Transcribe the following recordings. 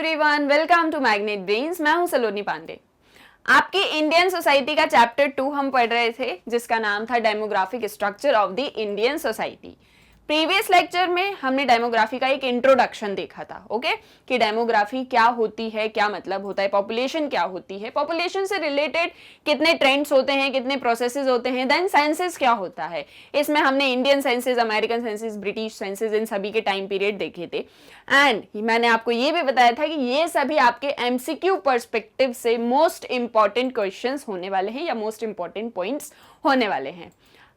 Everyone, welcome to magnet brains. मैं हूं सलोनी पांडे। आपकी इंडियन सोसाइटी का चैप्टर 2 हम पढ़ रहे थे, जिसका नाम था demographic structure of the Indian society. Previous lecture में हमने डेमोग्राफी का एक इंट्रोडक्शन देखा था, ओके, कि डेमोग्राफी क्या होती है, क्या मतलब होता है, पॉपुलेशन क्या होती है, पॉपुलेशन से रिलेटेड कितने ट्रेंड्स होते हैं, कितने प्रोसेसेस होते हैं, देन सेंसस क्या होता है। इसमें हमने Indian census, American census, British census, इन सभी के टाइम पीरियड देखे थे। एंड मैंने आपको ये भी बताया था कि ये सभी आपके एमसीक्यू पर्सपेक्टिव से मोस्ट इंपॉर्टेंट क्वेश्चंस होने वाले हैं या मोस्ट इंपॉर्टेंट पॉइंट्स होने वाले हैं।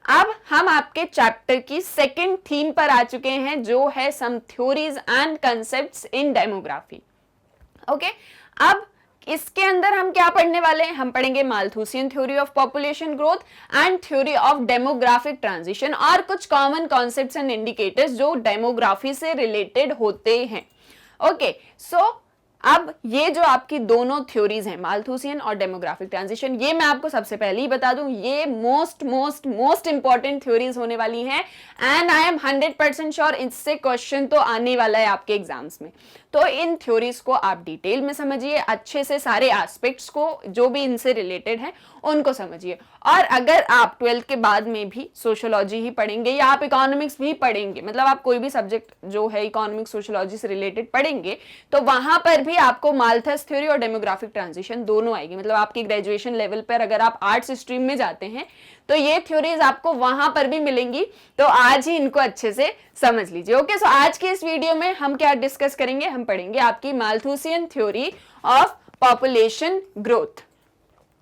अब हम आपके चैप्टर की सेकंड थीम पर आ चुके हैं, जो है some theories and concepts in demography. Okay, अब इसके अंदर हम क्या पढ़ने वाले हैं? हम पढ़ेंगे Malthusian theory of population growth and theory of demographic transition और कुछ कॉमन कॉन्सेप्ट्स एंड इंडिकेटर्स जो डेमोग्राफी से रिलेटेड होते हैं। ओके, सो अब ये जो आपकी दोनों थ्योरीज हैं, माल्थूसियन और डेमोग्राफिक ट्रांजिशन, ये मैं आपको सबसे पहले ही बता दूं, ये मोस्ट इंपॉर्टेंट थ्योरीज होने वाली हैं एंड आई एम 100% श्योर इससे क्वेश्चन तो आने वाला है आपके एग्जाम्स में। तो इन थ्योरीज को आप डिटेल में समझिए, अच्छे से सारे एस्पेक्ट्स को जो भी इनसे रिलेटेड हैं उनको समझिए। और अगर आप 12th के बाद में भी सोशियोलॉजी ही पढ़ेंगे या आप इकोनॉमिक्स भी पढ़ेंगे, मतलब आप कोई भी सब्जेक्ट जो है इकोनॉमिक्स सोशियोलॉजी से रिलेटेड पढ़ेंगे, तो वहां पर भी आपको माल्थस थ्योरी और डेमोग्राफिक ट्रांजिशन दोनों आएगी। मतलब आपकी ग्रेजुएशन लेवल पर अगर आप आर्ट्स स्ट्रीम में जाते हैं तो ये थ्योरीज आपको वहां पर भी मिलेंगी, तो आज ही इनको अच्छे से समझ लीजिए। ओके, सो आज के इस वीडियो में हम क्या डिस्कस करेंगे? हम पढ़ेंगे आपकी Malthusian theory of population growth.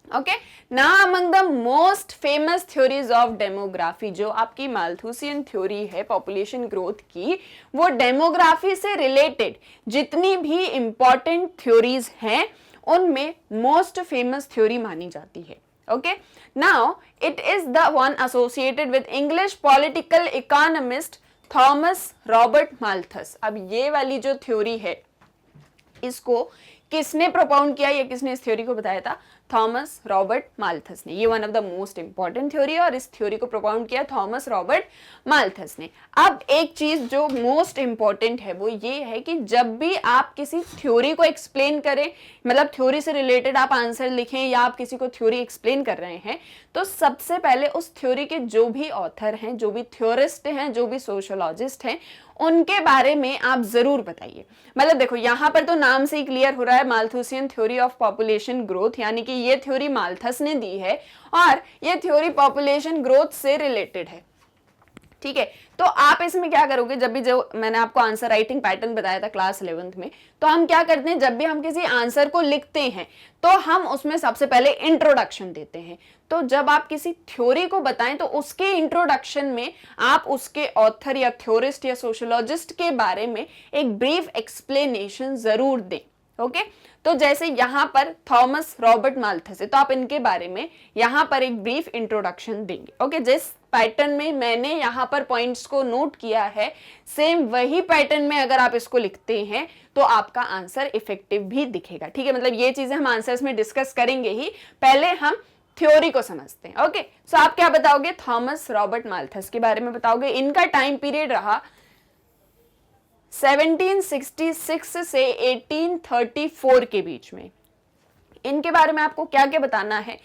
Okay, now among the most famous theories of demography, जो आपकी माल्थूसियन थ्योरी है पॉपुलेशन ग्रोथ की, वो डेमोग्राफी से रिलेटेड जितनी भी इंपॉर्टेंट थ्योरीज हैं उनमें मोस्ट फेमस थ्योरी मानी जाती है। Okay, now it is the one associated with English political economist Thomas Robert Malthus। अब ये वाली जो थ्योरी है, इसको किसने प्रोपाउंड किया या किसने इस थ्योरी को बताया था? थॉमस रॉबर्ट माल्थस ने। ये one of the most important theory है और इस थ्योरी को प्रोपाउंड किया थॉमस रॉबर्ट माल्थस ने। अब एक चीज जो मोस्ट इंपॉर्टेंट है वो ये है कि जब भी आप किसी थ्योरी को एक्सप्लेन करें, मतलब थ्योरी से रिलेटेड आप आंसर लिखें या आप किसी को थ्योरी एक्सप्लेन कर रहे हैं, तो सबसे पहले उस थ्योरी के जो भी ऑथर हैं, जो भी थ्योरिस्ट हैं, जो भी सोशियोलॉजिस्ट हैं, उनके बारे में आप जरूर बताइए। मतलब देखो, यहां पर तो नाम से ही क्लियर हो रहा है, Malthusian theory of population growth, यानी कि ये थ्योरी माल्थस ने दी है और ये थ्योरी पॉपुलेशन ग्रोथ से रिलेटेड है। ठीक है, तो आप इसमें क्या करोगे? जब भी, जो मैंने आपको आंसर राइटिंग पैटर्न बताया था क्लास 11th में, तो हम क्या करते हैं, जब भी हम किसी आंसर को लिखते हैं तो हम उसमें सबसे पहले इंट्रोडक्शन देते हैं। तो जब आप किसी थ्योरी को बताएं तो उसके इंट्रोडक्शन में आप उसके ऑथर या थ्योरिस्ट या सोशियोलॉजिस्ट के बारे में एक ब्रीफ एक्सप्लेनेशन जरूर दें। ओके, तो जैसे यहां पर थॉमस रॉबर्ट माल्थस है, तो आप इनके बारे में यहां पर एक ब्रीफ इंट्रोडक्शन देंगे। ओके, जिस पैटर्न में मैंने यहां पर पॉइंट्स को नोट किया है, सेम वही पैटर्न में अगर आप इसको लिखते हैं तो आपका आंसर इफेक्टिव भी दिखेगा। ठीक है, मतलब ये चीजें हम आंसर्स में डिस्कस करेंगे ही, पहले हम थ्योरी को समझते हैं। ओके, सो आप क्या बताओगे? थॉमस रॉबर्ट माल्थस के बारे में बताओगे। इनका टाइम पीरियड रहा 1766 से 1834 के बीच में। इनके बारे में आपको क्या क्या बताना है?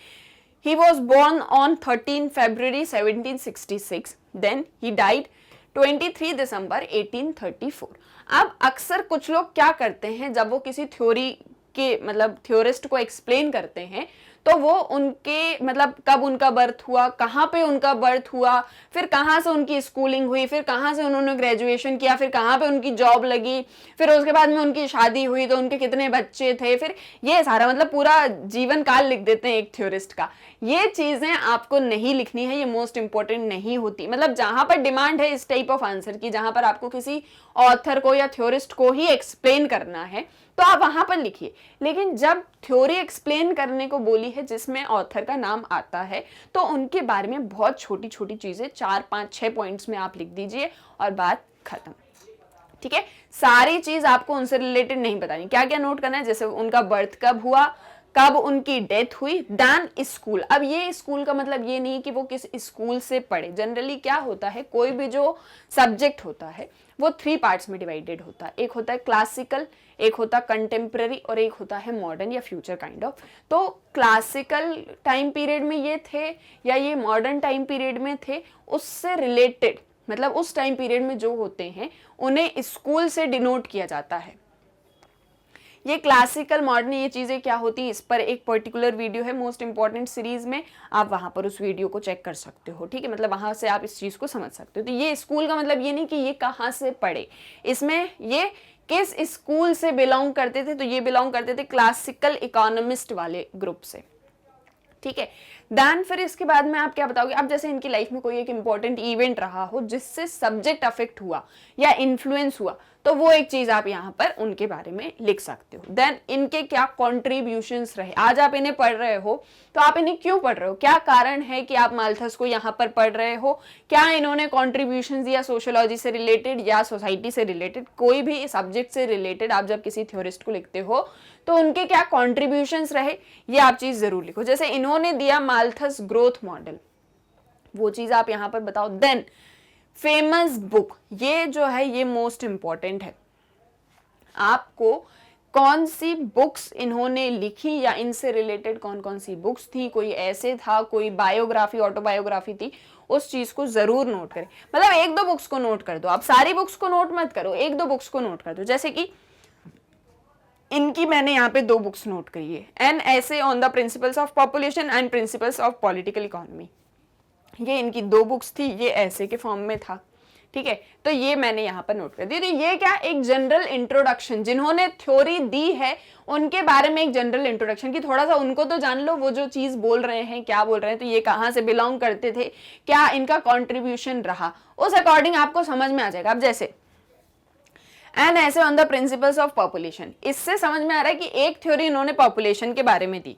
He was born on 13 February 1766, then he died 23 दिसंबर 1834। अब अक्सर कुछ लोग क्या करते हैं, जब वो किसी थ्योरी के, मतलब थ्योरिस्ट को एक्सप्लेन करते हैं, तो वो उनके, मतलब कब उनका बर्थ हुआ, कहाँ पे उनका बर्थ हुआ, फिर कहाँ से उनकी स्कूलिंग हुई, फिर कहाँ से उन्होंने ग्रेजुएशन किया, फिर कहाँ पे उनकी जॉब लगी, फिर उसके बाद में उनकी शादी हुई तो उनके कितने बच्चे थे, फिर ये सारा, मतलब पूरा जीवन काल लिख देते हैं एक थ्योरिस्ट का। ये चीजें आपको नहीं लिखनी है, ये मोस्ट इंपॉर्टेंट नहीं होती। मतलब जहां पर डिमांड है इस टाइप ऑफ आंसर की, जहां पर आपको किसी ऑथर को या थ्योरिस्ट को ही एक्सप्लेन करना है, तो आप वहां पर लिखिए। लेकिन जब थ्योरी एक्सप्लेन करने को बोली है जिसमें ऑथर का नाम आता है, तो उनके बारे में बहुत छोटी छोटी चीजें 4, 5, 6 पॉइंट्स में आप लिख दीजिए और बात खत्म। ठीक है, सारी चीज आपको उनसे रिलेटेड नहीं बतानी। क्या क्या नोट करना है? जैसे उनका बर्थ कब हुआ, कब उनकी डेथ हुई, देन स्कूल। अब ये स्कूल का मतलब ये नहीं कि वो किस स्कूल से पढ़े। जनरली क्या होता है, कोई भी जो सब्जेक्ट होता है वो 3 पार्ट्स में डिवाइडेड होता है। एक होता है क्लासिकल, एक होता है कंटेम्प्रेरी और एक होता है मॉडर्न या फ्यूचर काइंड ऑफ। तो क्लासिकल टाइम पीरियड में ये थे या ये मॉडर्न टाइम पीरियड में थे, उससे रिलेटेड मतलब उस टाइम पीरियड में जो होते हैं उन्हें स्कूल से डिनोट किया जाता है। ये क्लासिकल मॉडर्न ये चीज़ें क्या होती हैं, इस पर एक पर्टिकुलर वीडियो है मोस्ट इंपॉर्टेंट सीरीज में, आप वहां पर उस वीडियो को चेक कर सकते हो। ठीक है, मतलब वहां से आप इस चीज़ को समझ सकते हो। तो ये स्कूल का मतलब ये नहीं कि ये कहाँ से पढ़े, इसमें ये किस स्कूल से बिलोंग करते थे। तो ये बिलोंग करते थे क्लासिकल इकोनॉमिस्ट वाले ग्रुप से। ठीक है, देन फिर इसके बाद में आप क्या बताओगे, अब जैसे इनकी लाइफ में कोई एक इंपॉर्टेंट इवेंट रहा हो जिससे सब्जेक्ट अफेक्ट हुआ या इन्फ्लुएंस हुआ, तो वो एक चीज आप यहाँ पर उनके बारे में लिख सकते हो। देन इनके क्या कॉन्ट्रीब्यूशंस रहे, आज आप इन्हें पढ़ रहे हो तो आप इन्हें क्यों पढ़ रहे हो, क्या कारण है कि आप माल्थस को यहाँ पर पढ़ रहे हो, क्या इन्होंने कॉन्ट्रीब्यूशन दिया सोशियोलॉजी से रिलेटेड या सोसाइटी से रिलेटेड, कोई भी सब्जेक्ट से रिलेटेड आप जब किसी थ्योरिस्ट को लिखते हो तो उनके क्या कॉन्ट्रीब्यूशंस रहे, ये आप चीज जरूर लिखो। जैसे इन्होंने दिया माल्थस ग्रोथ मॉडल, वो चीज आप यहां पर बताओ। देन फेमस बुक, ये जो है ये मोस्ट इंपॉर्टेंट है, आपको कौन सी बुक्स इन्होंने लिखी या इनसे रिलेटेड कौन कौन सी बुक्स थी, कोई ऐसे था, कोई बायोग्राफी ऑटोबायोग्राफी थी, उस चीज को जरूर नोट करें। मतलब 1-2 बुक्स को नोट कर दो, आप सारी बुक्स को नोट मत करो, 1-2 बुक्स को नोट कर दो। जैसे कि इनकी मैंने यहाँ पे 2 बुक्स नोट करी है, एन ऐसे on the principles of population and principles of political economy, ये इनकी 2 बुक्स थी, ये ऐसे के फॉर्म में था। ठीक है, तो ये मैंने यहाँ पर नोट कर दी। तो ये क्या, एक जनरल इंट्रोडक्शन, जिन्होंने थ्योरी दी है उनके बारे में एक जनरल इंट्रोडक्शन की, थोड़ा सा उनको तो जान लो, वो जो चीज बोल रहे हैं क्या बोल रहे हैं, तो ये कहाँ से बिलोंग करते थे, क्या इनका कॉन्ट्रीब्यूशन रहा, उस अकॉर्डिंग आपको समझ में आ जाएगा। अब जैसे एंड ऐसे on the principles of population, इससे समझ में आ रहा है कि एक थ्योरी इन्होंने पॉपुलेशन के बारे में दी।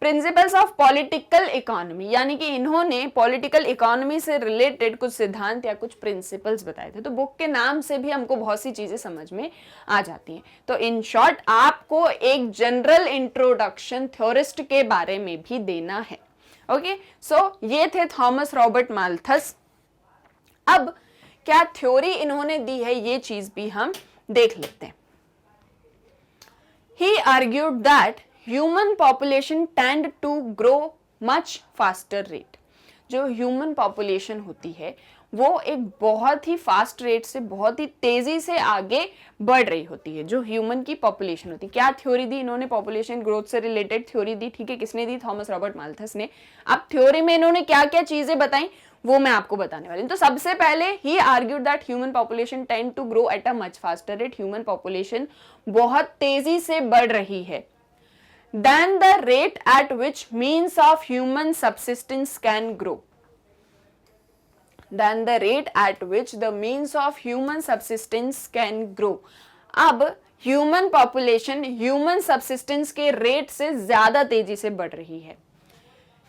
प्रिंसिपल्स ऑफ पॉलिटिकल इकोनॉमी, यानी कि इन्होंने पॉलिटिकल इकोनॉमी से रिलेटेड कुछ सिद्धांत या कुछ प्रिंसिपल्स बताए थे। तो बुक के नाम से भी हमको बहुत सी चीजें समझ में आ जाती हैं। तो इन शॉर्ट आपको एक जनरल इंट्रोडक्शन थ्योरिस्ट के बारे में भी देना है। ओके, सो ये थे थॉमस रॉबर्ट माल्थस। अब क्या थ्योरी इन्होंने दी है ये चीज भी हम देख लेते हैं। He argued that human population tend to grow much faster rate. जो ह्यूमन पॉपुलेशन होती है वो एक बहुत ही फास्ट रेट से, बहुत ही तेजी से आगे बढ़ रही होती है, जो ह्यूमन की पॉपुलेशन होती है। क्या थ्योरी दी इन्होंने, पॉपुलेशन ग्रोथ से रिलेटेड थ्योरी दी। ठीक है, किसने दी, थॉमस रॉबर्ट माल्थस ने। अब थ्योरी में इन्होंने क्या क्या चीजें बताई वो मैं आपको बताने वाली हूं। तो सबसे पहले ही argued that human population tend to grow at a much faster rate, human population बहुत तेजी से बढ़ रही है, then the rate at which means of human subsistence can grow, than the rate at which the means of human subsistence can grow. अब human population human subsistence के rate से ज्यादा तेजी से बढ़ रही है।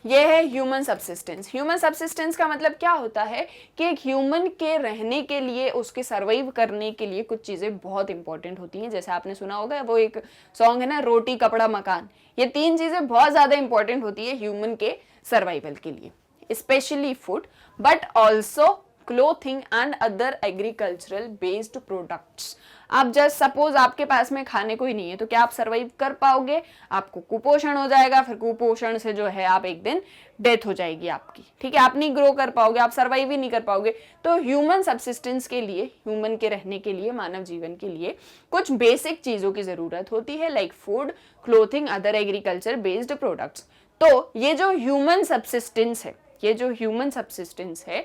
यह है ह्यूमन सबसिस्टेंस। ह्यूमन सबसिस्टेंस का मतलब क्या होता है कि एक ह्यूमन के रहने के लिए, उसके सर्वाइव करने के लिए कुछ चीजें बहुत इंपॉर्टेंट होती हैं। जैसे आपने सुना होगा वो एक सॉन्ग है ना, रोटी कपड़ा मकान, ये 3 चीजें बहुत ज्यादा इंपॉर्टेंट होती है ह्यूमन के सर्वाइवल के लिए, specially food but also clothing and other agricultural based products. आप जस्ट सपोज आपके पास में खाने को ही नहीं है तो क्या आप सर्वाइव कर पाओगे, आपको कुपोषण हो जाएगा, फिर कुपोषण से जो है आप एक दिन डेथ हो जाएगी आपकी। ठीक है, आप नहीं ग्रो कर पाओगे, आप सर्वाइव ही नहीं कर पाओगे। तो ह्यूमन सबसिस्टेंस के लिए, ह्यूमन के रहने के लिए, मानव जीवन के लिए कुछ बेसिक चीजों की जरूरत होती है, like food, clothing, other agriculture based products. तो ये जो ह्यूमन सबसिस्टेंस है, ये जो ह्यूमन सबसिस्टेंस है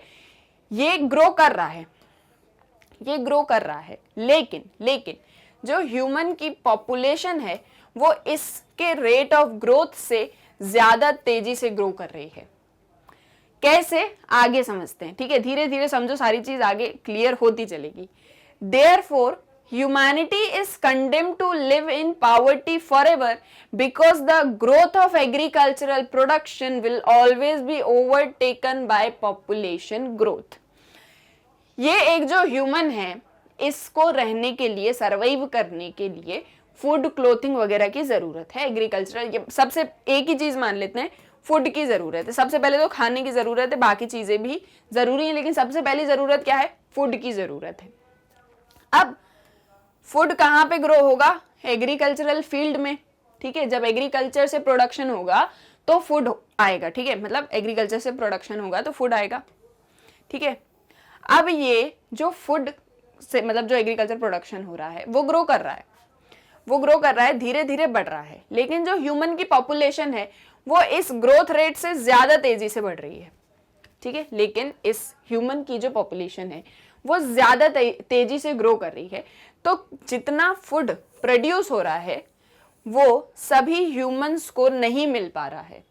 ये ग्रो कर रहा है, ये ग्रो कर रहा है, लेकिन जो ह्यूमन की पॉपुलेशन है वो इसके रेट ऑफ ग्रोथ से ज्यादा तेजी से ग्रो कर रही है। कैसे, आगे समझते हैं। ठीक है, धीरे धीरे समझो, सारी चीज आगे क्लियर होती चलेगी। Therefore, humanity is condemned to live in poverty forever because the growth of agricultural production will always be overtaken by population growth. ये एक जो ह्यूमन है इसको रहने के लिए, सर्वाइव करने के लिए फूड, क्लोथिंग वगैरह की जरूरत है। एग्रीकल्चरल, ये सबसे एक ही चीज मान लेते हैं, फूड की जरूरत है। सबसे पहले तो खाने की जरूरत है, बाकी चीजें भी जरूरी है, लेकिन सबसे पहली जरूरत क्या है? फूड की जरूरत है। अब फूड कहाँ पे ग्रो होगा? एग्रीकल्चरल फील्ड में, ठीक है। जब एग्रीकल्चर से प्रोडक्शन होगा तो फूड आएगा, ठीक है। मतलब एग्रीकल्चर से प्रोडक्शन होगा तो फूड आएगा, ठीक है। अब ये जो फूड से मतलब जो एग्रीकल्चर प्रोडक्शन हो रहा है वो ग्रो कर रहा है, वो ग्रो कर रहा है, धीरे धीरे बढ़ रहा है, लेकिन जो ह्यूमन की पॉपुलेशन है वो इस ग्रोथ रेट से ज्यादा तेजी से बढ़ रही है, ठीक है। लेकिन इस ह्यूमन की जो पॉपुलेशन है वो ज्यादा तेजी से ग्रो कर रही है, तो जितना फूड प्रोड्यूस हो रहा है वो सभी ह्यूमंस को नहीं मिल पा रहा है,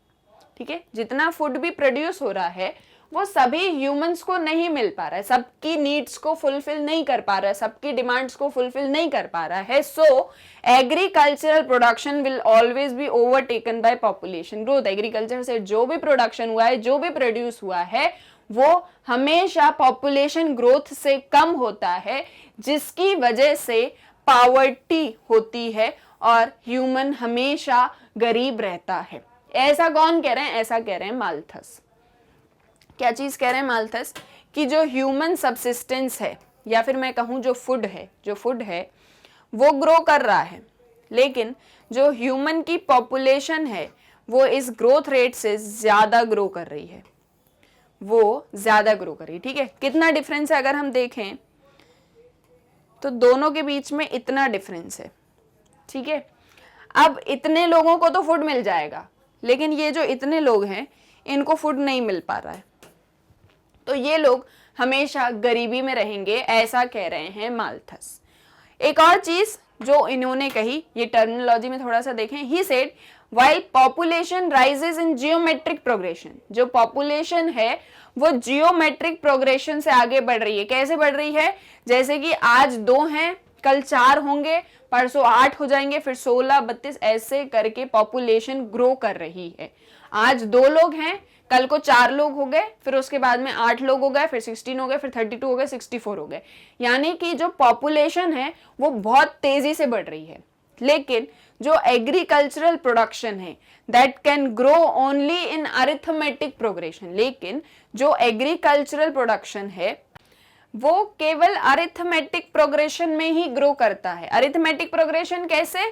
ठीक है। जितना फूड भी प्रोड्यूस हो रहा है वो सभी ह्यूमंस को नहीं मिल पा रहा है, सबकी नीड्स को फुलफिल नहीं कर पा रहा है, सबकी डिमांड्स को फुलफिल नहीं कर पा रहा है। So agricultural production will always be overtaken by population growth. Agriculture से जो भी प्रोडक्शन हुआ है, जो भी प्रोड्यूस हुआ है, वो हमेशा पॉपुलेशन ग्रोथ से कम होता है, जिसकी वजह से पॉवर्टी होती है और ह्यूमन हमेशा गरीब रहता है। ऐसा कौन कह रहे हैं? ऐसा कह रहे हैं माल्थस। क्या चीज कह रहे हैं माल्थस? कि जो ह्यूमन सबसिस्टेंस है, या फिर मैं कहूं जो फूड है वो ग्रो कर रहा है, लेकिन जो ह्यूमन की पॉपुलेशन है वो इस ग्रोथ रेट से ज्यादा ग्रो कर रही है, वो ज्यादा ग्रो कर रही है, ठीक है। कितना डिफरेंस है अगर हम देखें तो दोनों के बीच में इतना डिफरेंस है, ठीक है। अब इतने लोगों को तो फूड मिल जाएगा, लेकिन ये जो इतने लोग हैं इनको फूड नहीं मिल पा रहा है, तो ये लोग हमेशा गरीबी में रहेंगे, ऐसा कह रहे हैं माल्थस। एक और चीज जो इन्होंने कही, ये टर्मिनोलॉजी में थोड़ा सा देखें, he said while population rises in geometric progression, जो पॉपुलेशन है वो जियोमेट्रिक प्रोग्रेशन से आगे बढ़ रही है। कैसे बढ़ रही है? जैसे कि आज 2 हैं, कल 4 होंगे, परसों 8 हो जाएंगे, फिर 16, 32, ऐसे करके पॉपुलेशन ग्रो कर रही है। आज 2 लोग हैं, कल को 4 लोग हो गए, फिर उसके बाद में 8 लोग हो गए, फिर 16 हो गए, फिर 32 हो गए, 64 हो गए। यानी कि जो पॉपुलेशन है वो बहुत तेजी से बढ़ रही है, लेकिन जो एग्रीकल्चरल प्रोडक्शन है that can grow only in arithmetic progression, लेकिन जो एग्रीकल्चरल प्रोडक्शन है वो केवल अरिथमेटिक प्रोग्रेशन में ही ग्रो करता है। अरिथमेटिक प्रोग्रेशन कैसे?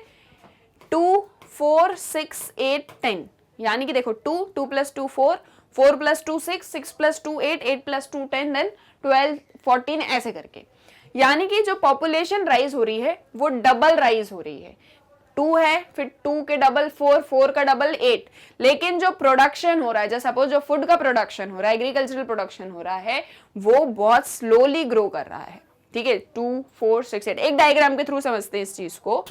2, 4, 6, 8, 10, यानी कि देखो 2, 2 + 2 4, 4 + 2 6, 6 + 2 8, 8 + 2 10, देन 12, 14, ऐसे करके। यानी कि जो पॉपुलेशन राइज हो रही है वो डबल राइज हो रही है। 2 है, फिर 2 के डबल 4, 4 का डबल 8, लेकिन जो प्रोडक्शन हो रहा है, जैसे सपोज जो फूड का प्रोडक्शन हो रहा है, एग्रीकल्चरल प्रोडक्शन हो रहा है, वो बहुत स्लोली ग्रो कर रहा है, ठीक है। 2, 4, 6, 8, एक डायग्राम के थ्रू समझते हैं इस चीज को।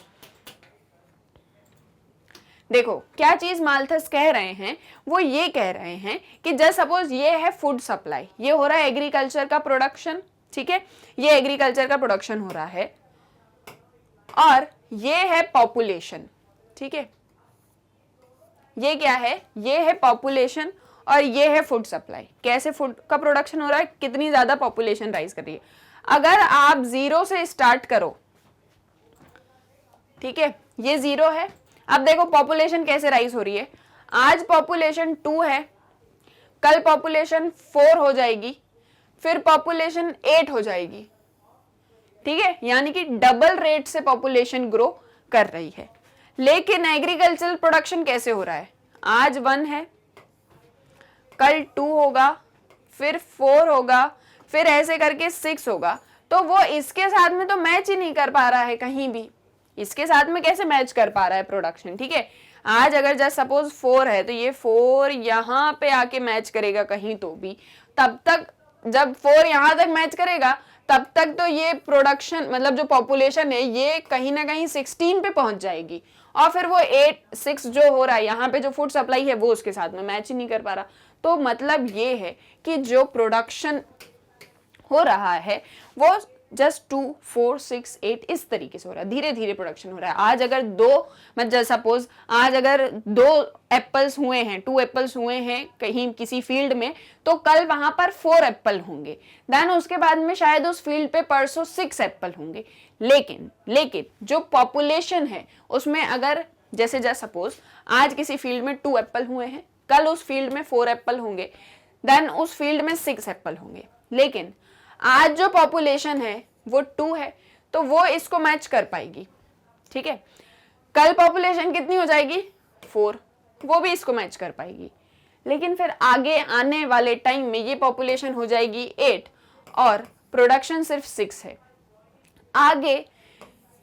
देखो क्या चीज माल्थस कह रहे हैं, वो ये कह रहे हैं कि जस्ट सपोज ये है फूड सप्लाई, ये हो रहा है एग्रीकल्चर का प्रोडक्शन, ठीक है, ये एग्रीकल्चर का प्रोडक्शन हो रहा है, और ये है पॉपुलेशन, ठीक है। ये क्या है? ये है पॉपुलेशन और ये है फूड सप्लाई। कैसे फूड का प्रोडक्शन हो रहा है, कितनी ज्यादा पॉपुलेशन राइज कर रही है। अगर आप 0 से स्टार्ट करो, ठीक है, ये 0 है। अब देखो पॉपुलेशन कैसे राइज हो रही है। आज पॉपुलेशन 2 है, कल पॉपुलेशन 4 हो जाएगी, फिर पॉपुलेशन 8 हो जाएगी, ठीक है। यानी कि डबल रेट से पॉपुलेशन ग्रो कर रही है। लेकिन एग्रीकल्चरल प्रोडक्शन कैसे हो रहा है? आज 1 है, कल 2 होगा, फिर 4 होगा, फिर ऐसे करके 6 होगा। तो वो इसके साथ में तो मैच ही नहीं कर पा रहा है कहीं भी। इसके साथ में कैसे मैच कर पा रहा है प्रोडक्शन, ठीक है। आज अगर जस्ट सपोज 4 है तो ये 4 यहां पे आके मैच करेगा कहीं तो भी, तब तक जब 4 यहां तक मैच करेगा तब तक तो ये प्रोडक्शन मतलब जो पॉपुलेशन है ये कहीं ना कहीं 16 पे पहुंच जाएगी, और फिर वो 8, 6 जो हो रहा है यहाँ पे जो फूड सप्लाई है वो उसके साथ में मैच ही नहीं कर पा रहा। तो मतलब ये है कि जो प्रोडक्शन हो रहा है वो जस्ट 2, 4, 6, 8 इस तरीके से हो रहा है, धीरे धीरे प्रोडक्शन हो रहा है। आज अगर मतलब सपोज आज अगर 2 एप्पल्स हुए हैं, 2 एप्पल्स हुए हैं कहीं किसी फील्ड में, तो कल वहां पर 4 एप्पल होंगे, देन उसके बाद में शायद उस फील्ड पे परसों 6 एप्पल होंगे। लेकिन जो पॉपुलेशन है उसमें अगर जैसे सपोज आज किसी फील्ड में 2 एप्पल हुए हैं, कल उस फील्ड में 4 एप्पल होंगे, देन उस फील्ड में 6 एप्पल होंगे। लेकिन आज जो पॉपुलेशन है वो 2 है, तो वो इसको मैच कर पाएगी, ठीक है। कल पॉपुलेशन कितनी हो जाएगी? 4, वो भी इसको मैच कर पाएगी। लेकिन फिर आगे आने वाले टाइम में ये पॉपुलेशन हो जाएगी 8 और प्रोडक्शन सिर्फ 6 है। आगे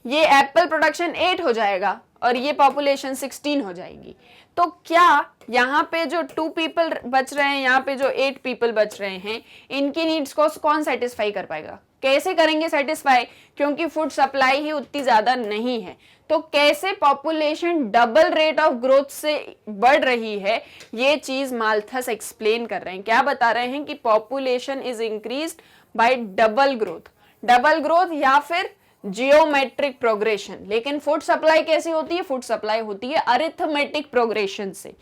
ये एप्पल प्रोडक्शन 8 हो जाएगा और ये पॉपुलेशन 16 हो जाएगी। तो क्या यहाँ पे जो 2 पीपल बच रहे हैं, यहाँ पे जो 8 पीपल बच रहे हैं, इनकी नीड्स को कौन सेटिस्फाई कर पाएगा? कैसे करेंगे सेटिस्फाई? क्योंकि फूड सप्लाई ही उतनी ज्यादा नहीं है। तो कैसे population double rate of growth से बढ़ रही है, ये चीज माल्थस एक्सप्लेन कर रहे हैं। क्या बता रहे हैं कि population is increased by double growth या फिर जियोमेट्रिक प्रोग्रेशन। लेकिन फूड सप्लाई कैसी होती है? फूड सप्लाई होती है अरिथमेटिक प्रोग्रेशन से।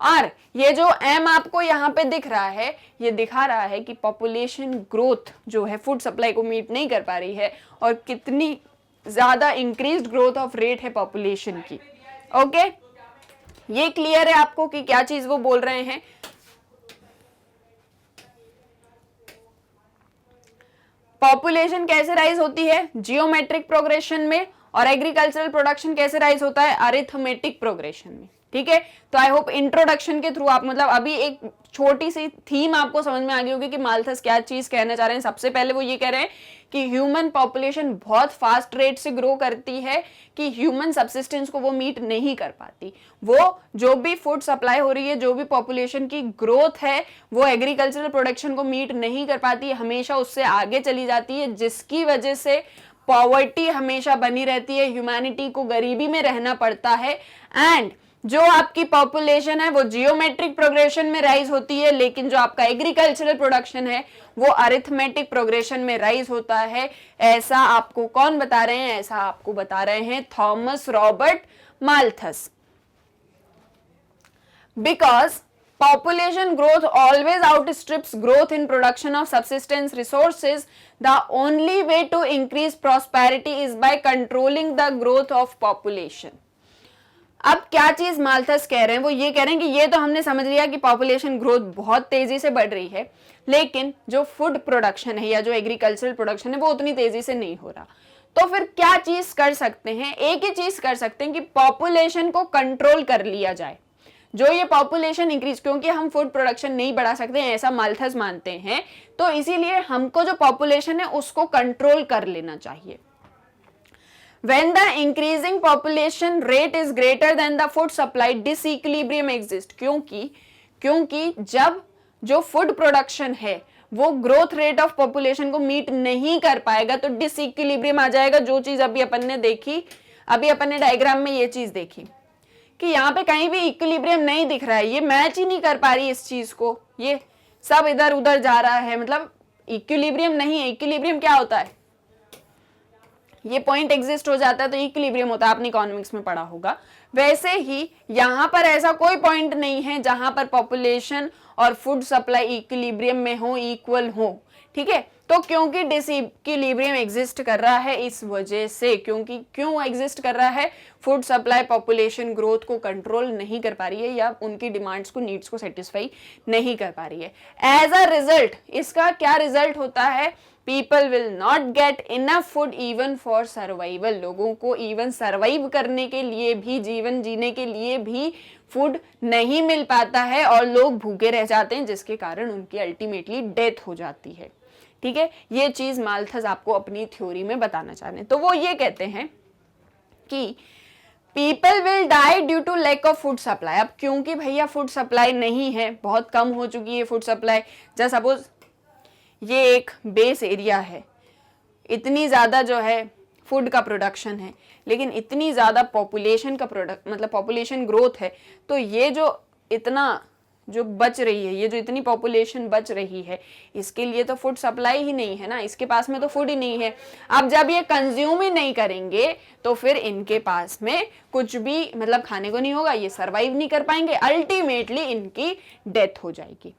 और ये जो m आपको यहाँ पे दिख रहा है, ये दिखा रहा है कि पॉपुलेशन ग्रोथ जो है फूड सप्लाई को मीट नहीं कर पा रही है और कितनी ज्यादा इंक्रीज्ड ग्रोथ ऑफ रेट है पॉपुलेशन की। ओके, ये क्लियर है आपको कि क्या चीज वो बोल रहे हैं? पॉपुलेशन कैसे राइज होती है? जियोमेट्रिक प्रोग्रेशन में। और एग्रीकल्चरल प्रोडक्शन कैसे राइज होता है? अरिथमेटिक प्रोग्रेशन में। ठीक है, तो आई होप इंट्रोडक्शन के थ्रू आप मतलब अभी एक छोटी सी थीम आपको समझ में आ गई होगी कि माल्थस क्या चीज कहना चाह रहे हैं। सबसे पहले वो ये कह रहे हैं कि ह्यूमन पॉपुलेशन बहुत फास्ट रेट से ग्रो करती है, कि ह्यूमन सबसिस्टेंस को वो मीट नहीं कर पाती। वो जो भी फूड सप्लाई हो रही है, जो भी पॉपुलेशन की ग्रोथ है, वो एग्रीकल्चरल प्रोडक्शन को मीट नहीं कर पाती, हमेशा उससे आगे चली जाती है, जिसकी वजह से पॉवर्टी हमेशा बनी रहती है, ह्यूमैनिटी को गरीबी में रहना पड़ता है। एंड जो आपकी पॉपुलेशन है वो जियोमेट्रिक प्रोग्रेशन में राइज होती है, लेकिन जो आपका एग्रीकल्चरल प्रोडक्शन है वो अरिथमेटिक प्रोग्रेशन में राइज होता है। ऐसा आपको कौन बता रहे हैं? ऐसा आपको बता रहे हैं Thomas Robert Malthus. Because population growth always outstrips growth in production of subsistence resources, the only way to increase prosperity is by controlling the growth of population. अब क्या चीज माल्थस कह रहे हैं? वो ये कह रहे हैं कि ये तो हमने समझ लिया कि पॉपुलेशन ग्रोथ बहुत तेजी से बढ़ रही है, लेकिन जो फूड प्रोडक्शन है या जो एग्रीकल्चरल प्रोडक्शन है वो उतनी तेजी से नहीं हो रहा। तो फिर क्या चीज कर सकते हैं? एक ही चीज कर सकते हैं कि पॉपुलेशन को कंट्रोल कर लिया जाए। जो ये पॉपुलेशन इंक्रीज, क्योंकि हम फूड प्रोडक्शन नहीं बढ़ा सकते हैं ऐसा माल्थस मानते हैं, तो इसीलिए हमको जो पॉपुलेशन है उसको कंट्रोल कर लेना चाहिए। When the increasing population rate is greater than the food supply, disequilibrium exists. क्योंकि जब जो फूड प्रोडक्शन है वो ग्रोथ रेट ऑफ पॉपुलेशन को मीट नहीं कर पाएगा तो डिसइक्विलिब्रियम आ जाएगा। जो चीज अभी अपन ने देखी, अभी अपन ने डायग्राम में ये चीज देखी कि यहाँ पे कहीं भी इक्विलिब्रियम नहीं दिख रहा है, ये मैच ही नहीं कर पा रही इस चीज को, ये सब इधर उधर जा रहा है, मतलब इक्विलिब्रियम नहीं है। इक्विलिब्रियम क्या होता है? ये पॉइंट एग्जिस्ट हो जाता है तो इक्विलिब्रियम होता है, आपने इकोनॉमिक्स में पढ़ा होगा। वैसे ही यहाँ पर ऐसा कोई पॉइंट नहीं है जहां पर पॉपुलेशन और फूड सप्लाई इक्विलिब्रियम में हो, इक्वल हो। ठीक है, तो क्योंकि डिसइक्विलिब्रियम एग्जिस्ट कर रहा है इस वजह से, क्योंकि क्यों एग्जिस्ट कर रहा है? फूड सप्लाई पॉपुलेशन ग्रोथ को कंट्रोल नहीं कर पा रही है या उनकी डिमांड्स को, नीड्स को सेटिस्फाई नहीं कर पा रही है। एज अ रिजल्ट इसका क्या रिजल्ट होता है? People will not get enough food even for survival. लोगों को इवन सर्वाइव करने के लिए भी, जीवन जीने के लिए भी फूड नहीं मिल पाता है और लोग भूखे रह जाते हैं, जिसके कारण उनकी अल्टीमेटली डेथ हो जाती है। ठीक है, ये चीज माल्थस आपको अपनी थ्योरी में बताना चाह रहे हैं। तो वो ये कहते हैं कि people will die due to lack of food supply. अब क्योंकि भैया फूड सप्लाई नहीं है, बहुत कम हो चुकी है फूड सप्लाई। जैसे सपोज ये एक बेस एरिया है, इतनी ज्यादा जो है फूड का प्रोडक्शन है, लेकिन इतनी ज्यादा पॉपुलेशन का प्रोडक्ट मतलब पॉपुलेशन ग्रोथ है, तो ये जो इतना जो बच रही है, ये जो इतनी पॉपुलेशन बच रही है, इसके लिए तो फूड सप्लाई ही नहीं है ना, इसके पास में तो फूड ही नहीं है। अब जब ये कंज्यूम ही नहीं करेंगे तो फिर इनके पास में कुछ भी मतलब खाने को नहीं होगा, ये सरवाइव नहीं कर पाएंगे, अल्टीमेटली इनकी डेथ हो जाएगी।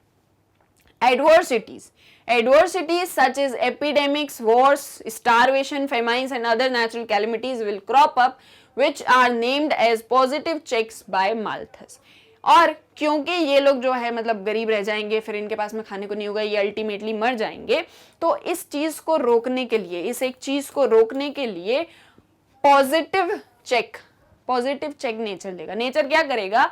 Adversities such as epidemics, wars, starvation, famines and other natural calamities will crop up, which are named as positive checks by Malthus. और क्योंकि ये लोग जो है मतलब गरीब रह जाएंगे, फिर इनके पास में खाने को नहीं होगा, ये अल्टीमेटली मर जाएंगे, तो इस चीज को रोकने के लिए, इस एक चीज को रोकने के लिए पॉजिटिव चेक नेचर देगा। नेचर क्या करेगा,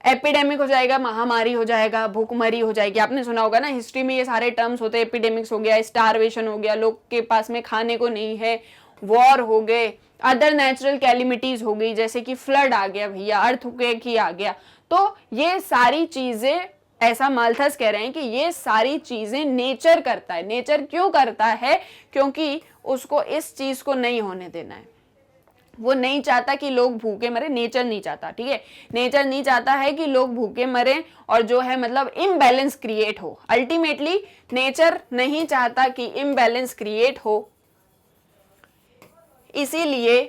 एपिडेमिक हो जाएगा, महामारी हो जाएगा, भूखमरी हो जाएगी। आपने सुना होगा ना, हिस्ट्री में ये सारे टर्म्स होते हैं, एपिडेमिक्स हो गया, स्टारवेशन हो गया, लोग के पास में खाने को नहीं है, वॉर हो गए, अदर नेचुरल कैलिमिटीज हो गई, जैसे कि फ्लड आ गया भैया, अर्थक्वेक ही आ गया। तो ये सारी चीजें, ऐसा माल्थस कह रहे हैं कि ये सारी चीजें नेचर करता है। नेचर क्यों करता है? क्योंकि उसको इस चीज को नहीं होने देना है, वो नहीं चाहता कि लोग भूखे मरे, नेचर नहीं चाहता, ठीक है, नेचर नहीं चाहता है कि लोग भूखे मरे और जो है मतलब इम्बैलेंस क्रिएट हो। अल्टीमेटली नेचर नहीं चाहता कि इम्बैलेंस क्रिएट हो, इसीलिए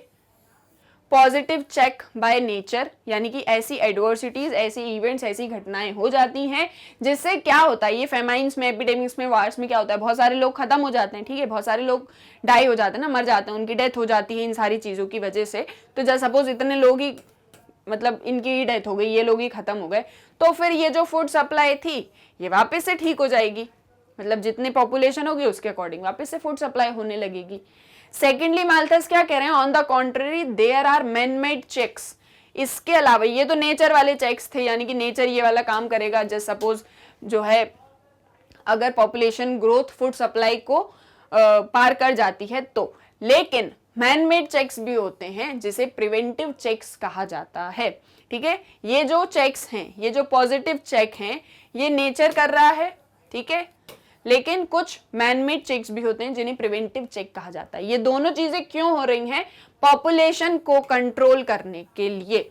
पॉजिटिव चेक बाय नेचर, यानी कि ऐसी एडवर्सिटीज, ऐसी इवेंट्स, ऐसी घटनाएं हो जाती हैं जिससे क्या होता है, ये फेमाइन्स में, एपिडेमिक्स में, वार्स में क्या होता है, बहुत सारे लोग खत्म हो जाते हैं, ठीक है, बहुत सारे लोग डाई हो जाते हैं ना, मर जाते हैं, उनकी डेथ हो जाती है इन सारी चीजों की वजह से। तो जब सपोज इतने लोग ही मतलब इनकी ही डेथ हो गई, ये लोग ही खत्म हो गए, तो फिर ये जो फूड सप्लाई थी ये वापस से ठीक हो जाएगी, मतलब जितनी पॉपुलेशन होगी उसके अकॉर्डिंग वापस से फूड सप्लाई होने लगेगी। सेकेंडली माल्थस क्या कह रहे हैं, on the contrary there are man made checks. इसके अलावा ये तो नेचर वाले चेक्स थे, यानी कि नेचर ये वाला काम करेगा, जस्ट सपोज जो है अगर पॉपुलेशन ग्रोथ फूड सप्लाई को पार कर जाती है तो। लेकिन मैन मेड चेक्स भी होते हैं जिसे प्रिवेंटिव चेक्स कहा जाता है, ठीक है। ये जो चेक्स हैं, ये जो पॉजिटिव चेक हैं, ये नेचर कर रहा है, ठीक है, लेकिन कुछ मैनमेड चेक्स भी होते हैं जिन्हें प्रिवेंटिव चेक कहा जाता है। ये दोनों चीजें क्यों हो रही हैं? पॉपुलेशन को कंट्रोल करने के लिए,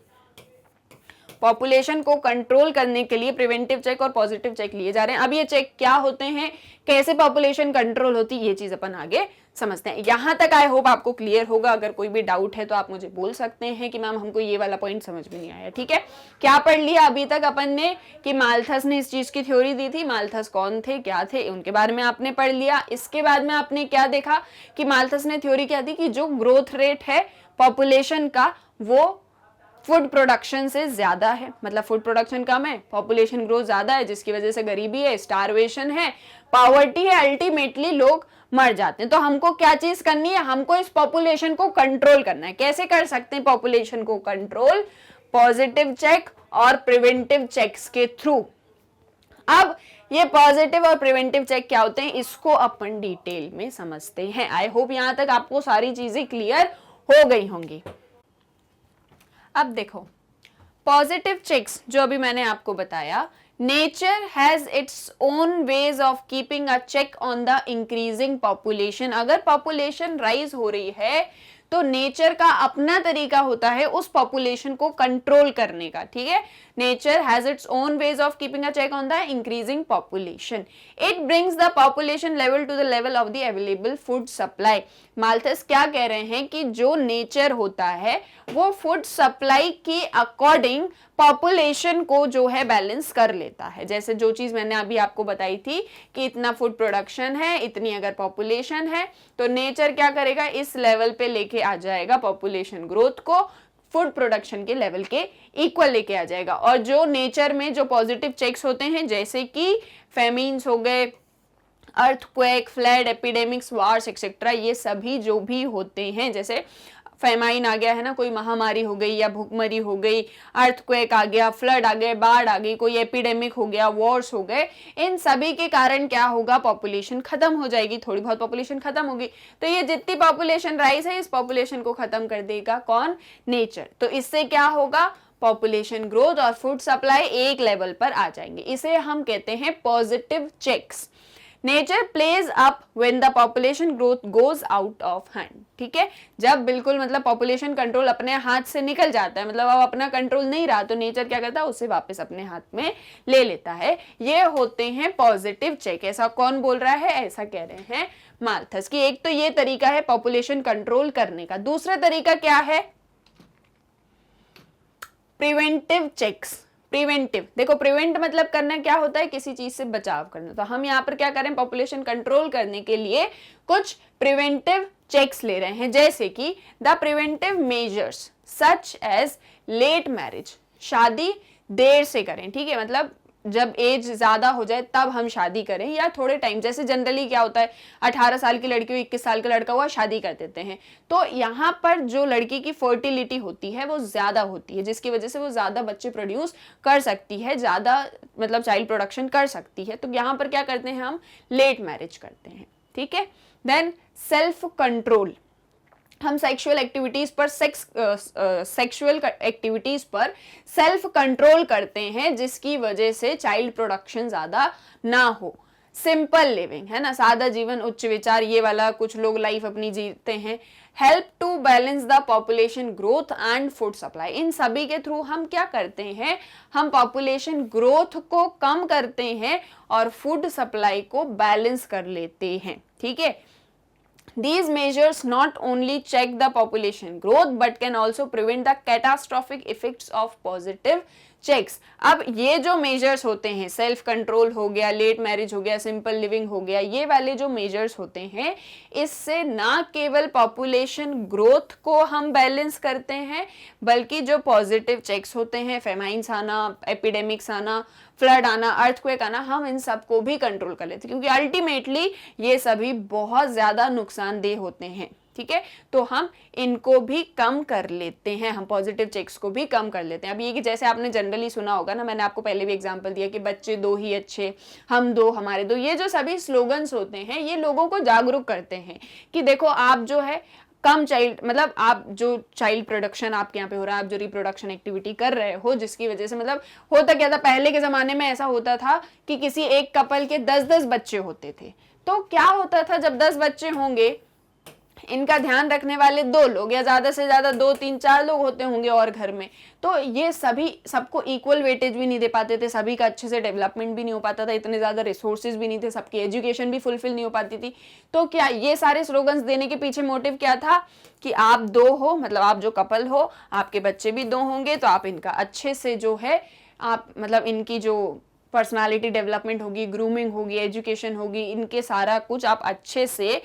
पॉपुलेशन को कंट्रोल करने के लिए प्रिवेंटिव चेक और पॉजिटिव चेक लिए जा रहे हैं। अब ये चेक क्या होते हैं, कैसे पॉपुलेशन कंट्रोल होती है, ये चीज अपन आगे समझते हैं। यहां तक आई होप आपको क्लियर होगा। अगर कोई भी डाउट है तो आप मुझे बोल सकते हैं कि मैम हमको ये वाला पॉइंट समझ में नहीं आया, ठीक है। क्या पढ़ लिया अभी तक अपन ने कि माल्थस ने इस चीज की थ्योरी दी थी, माल्थस कौन थे, क्या थे, उनके बारे में आपने पढ़ लिया। इसके बाद में आपने क्या देखा कि माल्थस ने थ्योरी क्या दी कि जो ग्रोथ रेट है पॉपुलेशन का वो फूड प्रोडक्शन से ज्यादा है, मतलब फूड प्रोडक्शन कम है, पॉपुलेशन ग्रोथ ज्यादा है, जिसकी वजह से गरीबी है, स्टारवेशन है, पॉवर्टी है, अल्टीमेटली लोग मर जाते हैं। तो हमको क्या चीज करनी है, हमको इस पॉपुलेशन को कंट्रोल करना है। कैसे कर सकते हैं पॉपुलेशन को कंट्रोल? पॉजिटिव चेक और प्रिवेंटिव चेक्स के थ्रू। अब ये पॉजिटिव और प्रिवेंटिव चेक क्या होते हैं, इसको अपन डिटेल में समझते हैं। आई होप यहां तक आपको सारी चीजें क्लियर हो गई होंगी। अब देखो पॉजिटिव चेक्स जो अभी मैंने आपको बताया, nature has its own ways of keeping a check on the increasing population. अगर पॉपुलेशन राइज हो रही है तो नेचर का अपना तरीका होता है उस पॉपुलेशन को कंट्रोल करने का, ठीक है। Nature has its own ways of keeping a check on the increasing population. It brings the population level to the level of the available food supply. Malthus क्या कह रहे हैं कि जो नेचर होता है वो फूड सप्लाई के अकॉर्डिंग पॉपुलेशन को जो है बैलेंस कर लेता है। जैसे जो चीज मैंने अभी आपको बताई थी कि इतना फूड प्रोडक्शन है, इतनी अगर पॉपुलेशन है, तो नेचर क्या करेगा, इस लेवल पे लेके आ जाएगा पॉपुलेशन ग्रोथ को, फूड प्रोडक्शन के लेवल के इक्वल लेके आ जाएगा। और जो नेचर में जो पॉजिटिव चेक्स होते हैं, जैसे कि फेमिन्स हो गए, earthquake, flood, epidemics, wars etcetera, ये सभी जो भी होते हैं, जैसे फेमाइन आ गया है ना, कोई महामारी हो गई या भूखमरी हो गई, अर्थक्वेक आ गया, फ्लड आ गए, बाढ़ आ गई, कोई एपिडेमिक हो गया, वॉर्स हो गए, इन सभी के कारण क्या होगा, पॉपुलेशन खत्म हो जाएगी, थोड़ी बहुत पॉपुलेशन खत्म होगी। तो ये जितनी पॉपुलेशन राइज है, इस पॉपुलेशन को खत्म कर देगा कौन? नेचर। तो इससे क्या होगा, पॉपुलेशन ग्रोथ और फूड सप्लाई एक लेवल पर आ जाएंगे। इसे हम कहते हैं positive checks. Nature plays up when the population growth goes out of hand, ठीक है, जब बिल्कुल मतलब पॉपुलेशन कंट्रोल अपने हाथ से निकल जाता है, मतलब अब अपना कंट्रोल नहीं रहा, तो नेचर क्या करता है, उसे वापस अपने हाथ में ले लेता है। ये होते हैं पॉजिटिव चेक। ऐसा कौन बोल रहा है, ऐसा कह रहे हैं माल्थस की एक तो ये तरीका है पॉपुलेशन कंट्रोल करने का। दूसरा तरीका क्या है, प्रिवेंटिव चेक्स। प्रिवेंटिव, देखो प्रिवेंट मतलब करना क्या होता है, किसी चीज से बचाव करना। तो हम यहाँ पर क्या करें, पॉपुलेशन कंट्रोल करने के लिए कुछ प्रिवेंटिव चेक्स ले रहे हैं, जैसे कि the preventive measures such as late marriage, शादी देर से करें, ठीक है, मतलब जब एज ज्यादा हो जाए तब हम शादी करें, या थोड़े टाइम, जैसे जनरली क्या होता है 18 साल की लड़की हो 21 साल का लड़का हुआ शादी कर देते हैं, तो यहाँ पर जो लड़की की फर्टिलिटी होती है वो ज्यादा होती है, जिसकी वजह से वो ज्यादा बच्चे प्रोड्यूस कर सकती है, ज्यादा मतलब चाइल्ड प्रोडक्शन कर सकती है। तो यहाँ पर क्या करते हैं, हम लेट मैरिज करते हैं, ठीक है। देन सेल्फ कंट्रोल, हम सेक्सुअल एक्टिविटीज पर सेक्सुअल एक्टिविटीज पर सेल्फ कंट्रोल करते हैं, जिसकी वजह से चाइल्ड प्रोडक्शन ज्यादा ना हो। सिंपल लिविंग है ना, सादा जीवन उच्च विचार, ये वाला कुछ लोग लाइफ अपनी जीते हैं। Help to balance the population growth and food supply, इन सभी के थ्रू हम क्या करते हैं, हम पॉपुलेशन ग्रोथ को कम करते हैं और फूड सप्लाई को बैलेंस कर लेते हैं, ठीक है। These measures not only check the population growth but can also prevent the catastrophic effects of positive checks। अब ये जो मेजर्स होते हैं, सेल्फ कंट्रोल हो गया, लेट मैरिज हो गया, सिंपल लिविंग हो गया, ये वाले जो मेजर्स होते हैं, इससे ना केवल पॉपुलेशन ग्रोथ को हम बैलेंस करते हैं, बल्कि जो पॉजिटिव चेक्स होते हैं, फेमाइन्स आना, एपिडेमिक्स आना, फ्लड आना, अर्थक्वेक आना, हम इन सबको भी कंट्रोल कर लेते हैं, क्योंकि अल्टीमेटली ये सभी बहुत ज्यादा नुकसानदेह होते हैं, ठीक है। तो हम इनको भी कम कर लेते हैं, हम पॉजिटिव चेक्स को भी कम कर लेते हैं। अब ये कि जैसे आपने जनरली सुना होगा ना, मैंने आपको पहले भी एग्जांपल दिया कि बच्चे दो ही अच्छे, हम दो हमारे दो, ये जो सभी स्लोगन्स होते हैं ये लोगों को जागरूक करते हैं कि देखो आप जो है कम चाइल्ड, मतलब आप जो चाइल्ड प्रोडक्शन आपके यहाँ पे हो रहा है, आप जो रिप्रोडक्शन एक्टिविटी कर रहे हो, जिसकी वजह से मतलब होता क्या था, पहले के जमाने में ऐसा होता था कि किसी एक कपल के 10-10 बच्चे होते थे। तो क्या होता था, जब 10 बच्चे होंगे, इनका ध्यान रखने वाले 2 लोग या ज्यादा से ज्यादा 2, 3, 4 लोग होते होंगे और घर में, तो ये सभी सबको इक्वल वेटेज भी नहीं दे पाते थे, सभी का अच्छे से डेवलपमेंट भी नहीं हो पाता था, इतने ज्यादा रिसोर्सेज भी नहीं थे, सबकी एजुकेशन भी फुलफिल नहीं हो पाती थी। तो क्या ये सारे स्लोगन्स देने के पीछे मोटिव क्या था कि आप 2 हो, मतलब आप जो कपल हो, आपके बच्चे भी 2 होंगे, तो आप इनका अच्छे से जो है आप मतलब इनकी जो पर्सनालिटी डेवलपमेंट होगी, ग्रूमिंग होगी, एजुकेशन होगी, इनके सारा कुछ आप अच्छे से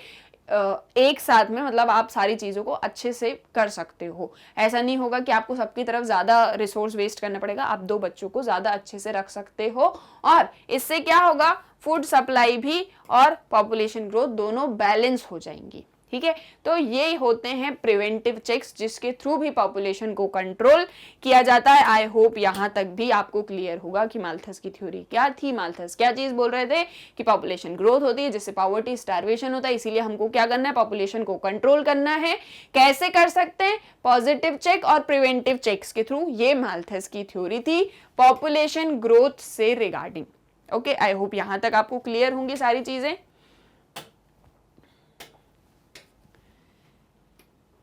एक साथ में मतलब आप सारी चीज़ों को अच्छे से कर सकते हो। ऐसा नहीं होगा कि आपको सबकी तरफ ज़्यादा रिसोर्स वेस्ट करना पड़ेगा, आप 2 बच्चों को ज़्यादा अच्छे से रख सकते हो, और इससे क्या होगा, फूड सप्लाई भी और पॉपुलेशन ग्रोथ दोनों बैलेंस हो जाएंगी, ठीक है। तो ये होते हैं प्रिवेंटिव चेक्स, जिसके थ्रू भी पॉपुलेशन को कंट्रोल किया जाता है। आई होप यहाँ तक भी आपको क्लियर होगा कि माल्थस की थ्योरी क्या थी, माल्थस क्या चीज बोल रहे थे कि पॉपुलेशन ग्रोथ होती है जिससे पॉवर्टी स्टार्वेशन होता है, इसीलिए हमको क्या करना है, पॉपुलेशन को कंट्रोल करना है। कैसे कर सकते हैं, पॉजिटिव चेक और प्रिवेंटिव चेक्स के थ्रू। ये माल्थस की थ्योरी थी पॉपुलेशन ग्रोथ से रिगार्डिंग। ओके, आई होप यहाँ तक आपको क्लियर होंगी सारी चीजें।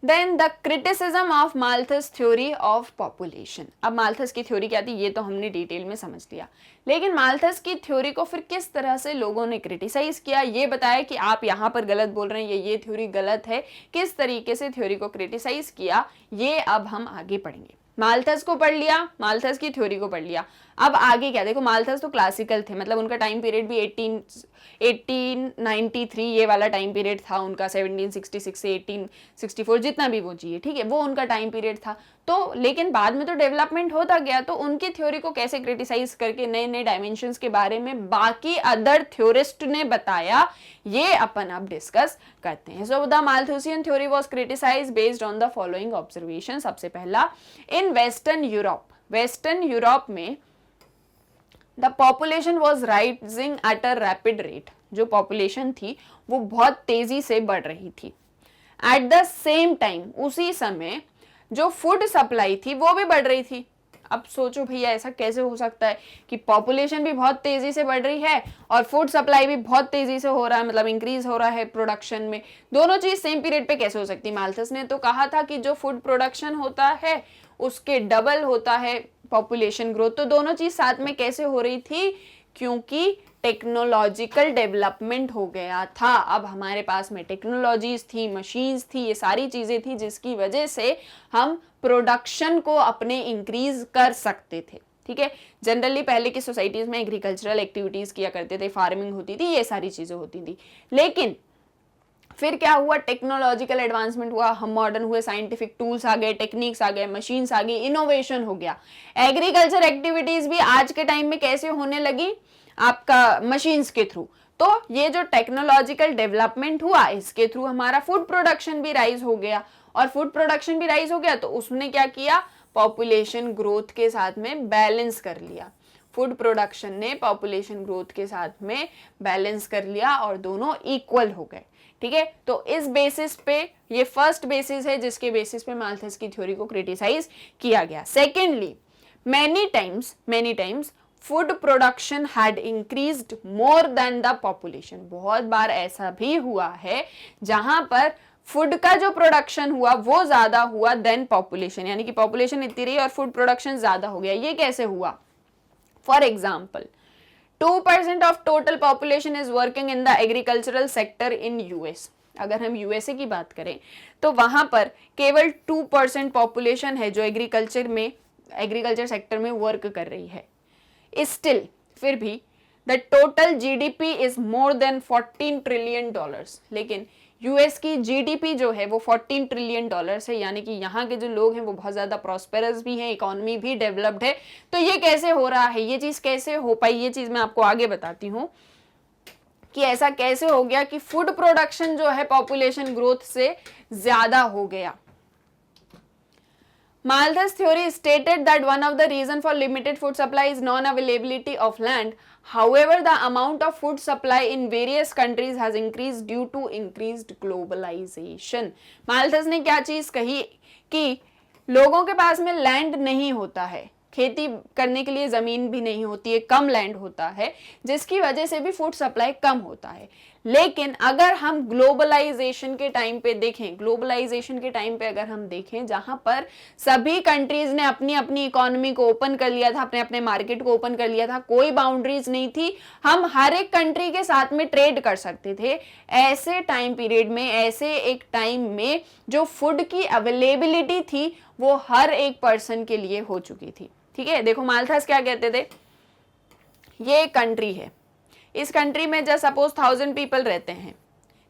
Then the criticism of Malthus theory of population. अब माल्थस की थ्योरी क्या थी ये तो हमने डिटेल में समझ लिया, लेकिन माल्थस की थ्योरी को फिर किस तरह से लोगों ने क्रिटिसाइज किया, ये बताया कि आप यहाँ पर गलत बोल रहे हैं, ये थ्योरी गलत है, किस तरीके से थ्योरी को क्रिटिसाइज किया, ये अब हम आगे पढ़ेंगे। माल्थस को पढ़ लिया, माल्थस की थ्योरी को पढ़ लिया, अब आगे क्या, देखो माल्थस तो क्लासिकल थे, मतलब उनका टाइम पीरियड भी 1893 ये वाला टाइम पीरियड था उनका, 1766 से 1864 जितना भी वो जिए, ठीक है, वो उनका टाइम पीरियड था। तो लेकिन बाद में तो डेवलपमेंट होता गया, तो उनकी थ्योरी को कैसे क्रिटिसाइज करके नए नए डायमेंशंस के बारे में बाकी अदर थ्योरिस्ट ने बताया, ये अपन अब डिस्कस करते हैं। So the Malthusian theory was criticised based on the following observation. सबसे पहला, इन वेस्टर्न यूरोप में the population was rising at a rapid rate, जो पॉपुलेशन थी वो बहुत तेजी से बढ़ रही थी। एट द सेम टाइम, उसी समय जो फूड सप्लाई थी वो भी बढ़ रही थी। अब सोचो भैया ऐसा कैसे हो सकता है कि पॉपुलेशन भी बहुत तेजी से बढ़ रही है और फूड सप्लाई भी बहुत तेजी से हो रहा है, मतलब इंक्रीज हो रहा है प्रोडक्शन में, दोनों चीज सेम पीरियड पे कैसे हो सकती है। माल्थस ने तो कहा था कि जो फूड प्रोडक्शन होता है उसके डबल होता है पॉपुलेशन ग्रोथ, तो दोनों चीज साथ में कैसे हो रही थी, क्योंकि टेक्नोलॉजिकल डेवलपमेंट हो गया था। अब हमारे पास में टेक्नोलॉजीज थी, मशीन्स थी, ये सारी चीजें थी जिसकी वजह से हम प्रोडक्शन को अपने इंक्रीज कर सकते थे। ठीक है, जनरली पहले की सोसाइटीज में एग्रीकल्चरल एक्टिविटीज किया करते थे, फार्मिंग होती थी, ये सारी चीजें होती थी। लेकिन फिर क्या हुआ, टेक्नोलॉजिकल एडवांसमेंट हुआ, हम मॉडर्न हुए, साइंटिफिक टूल्स आ गए, टेक्निक्स आ गए, मशीन्स आ गई, इनोवेशन हो गया। एग्रीकल्चर एक्टिविटीज भी आज के टाइम में कैसे होने लगी, आपका मशीन्स के थ्रू। तो ये जो टेक्नोलॉजिकल डेवलपमेंट हुआ इसके थ्रू हमारा फूड प्रोडक्शन भी राइज हो गया, और फूड प्रोडक्शन भी राइज हो गया तो उसने क्या किया, पॉपुलेशन ग्रोथ के साथ में बैलेंस कर लिया। फूड प्रोडक्शन ने पॉपुलेशन ग्रोथ के साथ में बैलेंस कर लिया और दोनों इक्वल हो गए। ठीक है, तो इस बेसिस पे, ये फर्स्ट बेसिस है जिसके बेसिस पे माल्थस की थ्योरी को क्रिटिसाइज किया गया। Secondly, many times food production had increased more than the population. बहुत बार ऐसा भी हुआ है जहां पर फूड का जो प्रोडक्शन हुआ वो ज्यादा हुआ देन पॉपुलेशन, यानी कि पॉपुलेशन इतनी रही और फूड प्रोडक्शन ज्यादा हो गया। ये कैसे हुआ, for example 2% of total population is working in the agricultural sector in US. अगर हम यूएसए की बात करें तो वहां पर केवल 2% पॉपुलेशन है जो एग्रीकल्चर सेक्टर में वर्क कर रही है। स्टिल, फिर भी the total GDP is more than $14 trillion. लेकिन यूएस की जीडीपी जो है वो $14 ट्रिलियन है, यानी कि यहाँ के जो लोग हैं वो बहुत ज्यादा प्रॉस्पेरस भी हैं, इकोनॉमी भी डेवलप्ड है। तो ये कैसे हो रहा है, ये चीज कैसे हो पाई, ये चीज मैं आपको आगे बताती हूँ कि ऐसा कैसे हो गया कि फूड प्रोडक्शन जो है पॉपुलेशन ग्रोथ से ज्यादा हो गया। Malthus theory stated that one of the reasons for limited food supply is non-availability of land. However, the amount of food supply in various countries has increased due to increased globalization. Malthus ने क्या चीज कही कि लोगों के पास में land नहीं होता है, खेती करने के लिए जमीन भी नहीं होती है, कम लैंड होता है, जिसकी वजह से भी फूड सप्लाई कम होता है। लेकिन अगर हम ग्लोबलाइजेशन के टाइम पे अगर हम देखें जहां पर सभी कंट्रीज ने अपनी अपनी इकोनॉमी को ओपन कर लिया था, अपने अपने मार्केट को ओपन कर लिया था, कोई बाउंड्रीज नहीं थी, हम हर एक कंट्री के साथ में ट्रेड कर सकते थे। ऐसे टाइम पीरियड में, ऐसे एक टाइम में जो फूड की अवेलेबिलिटी थी वो हर एक पर्सन के लिए हो चुकी थी। ठीक है, देखो माल्थस क्या कहते थे, ये एक कंट्री है, इस कंट्री में जस्ट सपोज 1000 पीपल रहते हैं,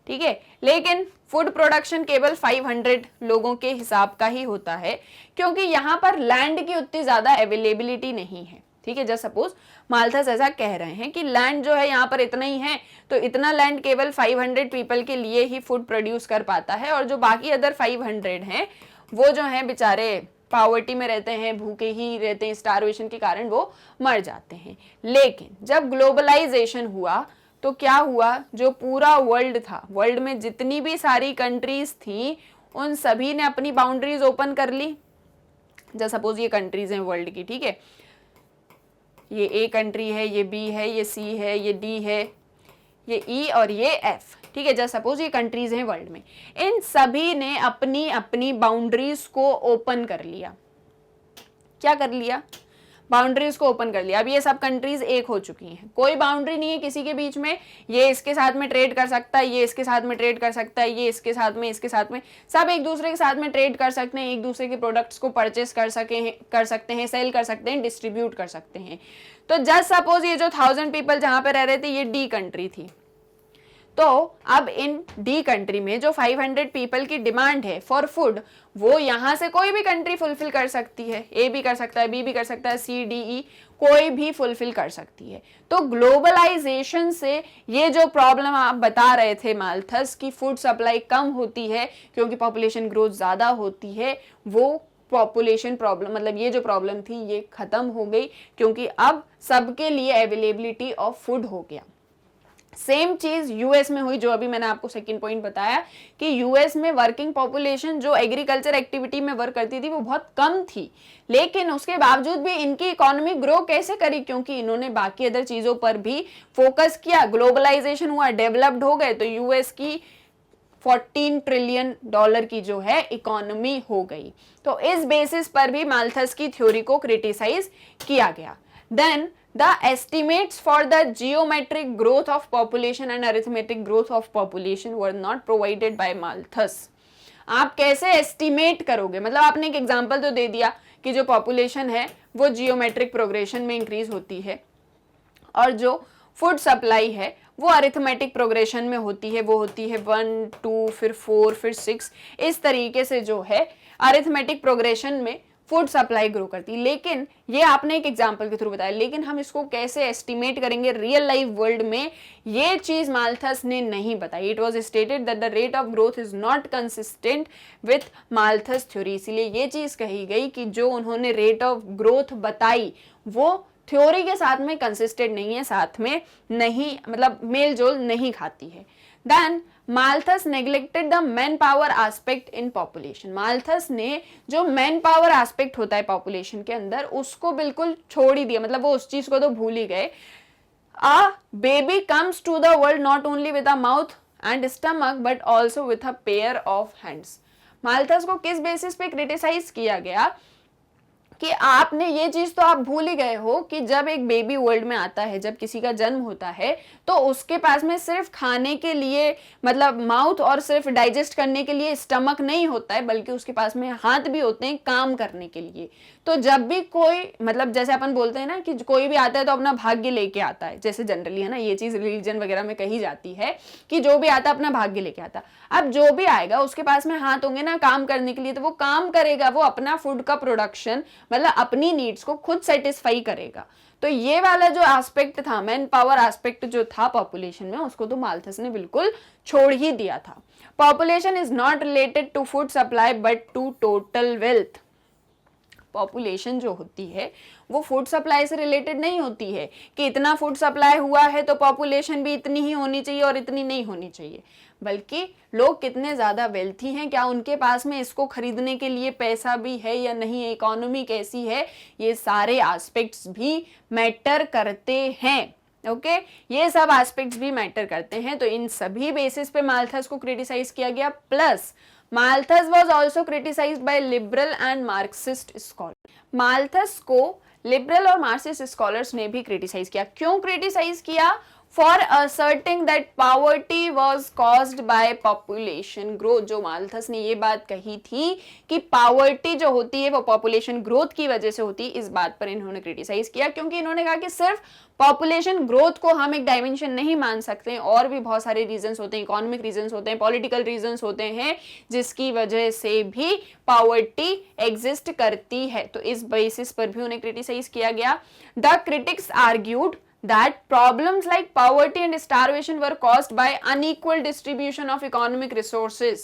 ठीक है, लेकिन फूड प्रोडक्शन केवल 500 लोगों के हिसाब का ही होता है, क्योंकि यहाँ पर लैंड की उतनी ज्यादा अवेलेबिलिटी नहीं है। ठीक है, जस्ट सपोज माल्थस ऐसा कह रहे हैं कि लैंड जो है यहाँ पर इतना ही है, तो इतना लैंड केवल 500 पीपल के लिए ही फूड प्रोड्यूस कर पाता है, और जो बाकी अदर 500 हैं वो जो है बेचारे पॉवर्टी में रहते हैं, भूखे ही रहते हैं, स्टारवेशन के कारण वो मर जाते हैं। लेकिन जब ग्लोबलाइजेशन हुआ तो क्या हुआ, जो पूरा वर्ल्ड था, वर्ल्ड में जितनी भी सारी कंट्रीज थी उन सभी ने अपनी बाउंड्रीज ओपन कर ली। जैसे सपोज ये कंट्रीज हैं वर्ल्ड की, ठीक है, ये ए कंट्री है, ये बी है, ये सी है, ये डी है, ये ई और ये एफ। ठीक है, जैसे सपोज ये कंट्रीज हैं वर्ल्ड में, इन सभी ने अपनी अपनी बाउंड्रीज को ओपन कर लिया। क्या कर लिया, बाउंड्रीज को ओपन कर लिया। अब ये सब कंट्रीज एक हो चुकी हैं, कोई बाउंड्री नहीं है किसी के बीच में, ये इसके साथ में ट्रेड कर सकता है, ये इसके साथ में ट्रेड कर सकता है, ये इसके साथ में, सब एक दूसरे के साथ में ट्रेड कर सकते हैं, एक दूसरे के प्रोडक्ट्स को परचेस कर सकते हैं, सेल कर सकते हैं, डिस्ट्रीब्यूट कर सकते हैं। तो जस्ट सपोज ये जो 1000 पीपल जहां पे रह रहे थे ये डी कंट्री थी, तो अब इन डी कंट्री में जो 500 पीपल की डिमांड है फॉर फूड, वो यहां से कोई भी कंट्री फुलफिल कर सकती है, ए भी कर सकता है, बी भी कर सकता है, सी डी ई कोई भी फुलफिल कर सकती है। तो ग्लोबलाइजेशन से ये जो प्रॉब्लम आप बता रहे थे माल्थस की फूड सप्लाई कम होती है क्योंकि पॉपुलेशन ग्रोथ ज्यादा होती है, वो पॉपुलेशन प्रॉब्लम, मतलब ये जो प्रॉब्लम थी ये खत्म हो गई, क्योंकि अब सबके लिए अवेलेबिलिटी ऑफ फूड हो गया। सेम चीज यूएस में हुई, जो अभी मैंने आपको सेकंड पॉइंट बताया कि यूएस में वर्किंग पॉपुलेशन जो एग्रीकल्चर एक्टिविटी में वर्क करती थी वो बहुत कम थी, लेकिन उसके बावजूद भी इनकी इकोनॉमी ग्रो कैसे करी, क्योंकि इन्होंने बाकी अदर चीजों पर भी फोकस किया, ग्लोबलाइजेशन हुआ, डेवलप्ड हो गए, तो यूएस की 14 ट्रिलियन डॉलर की जो है इकोनॉमी हो गई। तो इस बेसिस पर भी माल्थस की थ्योरी को क्रिटिसाइज किया गया। Then the estimates for the geometric growth of population and arithmetic growth of population were not provided by Malthus। आप कैसे एस्टिमेट करोगे, मतलब आपने एक एग्जांपल तो दे दिया कि जो पॉपुलेशन है वो जियोमेट्रिक प्रोग्रेशन में इंक्रीज होती है और जो फूड सप्लाई है वो अरिथमेटिक प्रोग्रेशन में होती है, वो होती है 1 2 फिर 4 फिर 6, इस तरीके से जो है अरिथमेटिक प्रोग्रेशन में फूड सप्लाई ग्रो करती है। लेकिन ये आपने एक एग्जांपल के थ्रू बताया, लेकिन हम इसको कैसे एस्टिमेट करेंगे रियल लाइफ वर्ल्ड में, ये चीज माल्थस ने नहीं बताई। It was stated that the rate of growth is not consistent with Malthus theory, इसीलिए ये चीज कही गई कि जो उन्होंने रेट ऑफ ग्रोथ बताई वो थ्योरी के साथ में कंसिस्टेंट नहीं है, साथ में नहीं, मतलब मेल जोल नहीं खाती है। Then Malthus neglected the man power aspect in population. Malthus ने जो मैन पावर एस्पेक्ट होता है पॉपुलेशन के अंदर उसको बिल्कुल छोड़ ही दिया, मतलब वो उस चीज को तो भूल ही गए। A baby comes to the world not only with a mouth and stomach but also with a pair of hands. Malthus को किस बेसिस पे क्रिटिसाइज किया गया कि आपने ये चीज तो आप भूल ही गए हो कि जब एक बेबी वर्ल्ड में आता है, जब किसी का जन्म होता है, तो उसके पास में सिर्फ खाने के लिए मतलब माउथ और सिर्फ डाइजेस्ट करने के लिए स्टमक नहीं होता है, बल्कि उसके पास में हाथ भी होते हैं काम करने के लिए। तो जब भी कोई, मतलब जैसे अपन बोलते हैं ना कि कोई भी आता है तो अपना भाग्य लेके आता है, जैसे जनरली है ना ये चीज रिलीजन वगैरह में कही जाती है कि जो भी आता है अपना भाग्य लेके आता। अब जो भी आएगा उसके पास में हाथ होंगे ना काम करने के लिए, तो वो काम करेगा, वो अपना फूड का प्रोडक्शन मतलब अपनी नीड्स को खुद सेटिस्फाई करेगा। तो ये वाला जो एस्पेक्ट था, मैन पावर एस्पेक्ट जो था पॉपुलेशन में, उसको तो माल्थस ने बिल्कुल छोड़ ही दिया था। Population is not related to food supply but to total wealth. Population जो होती है वो फूड सप्लाई से रिलेटेड नहीं होती है कि इतना फूड सप्लाई हुआ है तो पॉपुलेशन भी इतनी ही होनी चाहिए और इतनी नहीं होनी चाहिए, बल्कि लोग कितने ज्यादा वेल्थी हैं, क्या उनके पास में इसको खरीदने के लिए पैसा भी है या नहीं, इकोनॉमी कैसी है, ये सारे एस्पेक्ट्स भी मैटर करते हैं। ओके ये सब एस्पेक्ट्स भी मैटर करते हैं। तो इन सभी बेसिस पे माल्थस को क्रिटिसाइज किया गया। Plus Malthus was also criticized by liberal and Marxist scholars। Malthus को लिबरल और मार्क्सिस्ट स्कॉलर्स ने भी क्रिटिसाइज किया। क्यों क्रिटिसाइज किया? For asserting that poverty was caused by population growth। जो माल्थस ने ये बात कही थी कि पावर्टी जो होती है वो पॉपुलेशन ग्रोथ की वजह से होती है, इस बात पर इन्होंने क्रिटिसाइज किया, क्योंकि इन्होंने कहा कि सिर्फ पॉपुलेशन ग्रोथ को हम एक डायमेंशन नहीं मान सकते, और भी बहुत सारे रीजंस होते हैं, इकोनॉमिक रीजंस होते हैं, पॉलिटिकल रीजंस होते हैं, जिसकी वजह से भी पावर्टी एग्जिस्ट करती है। तो इस बेसिस पर भी उन्हें क्रिटिसाइज किया गया। The critics argued that problems like poverty and starvation were caused by unequal distribution of economic resources।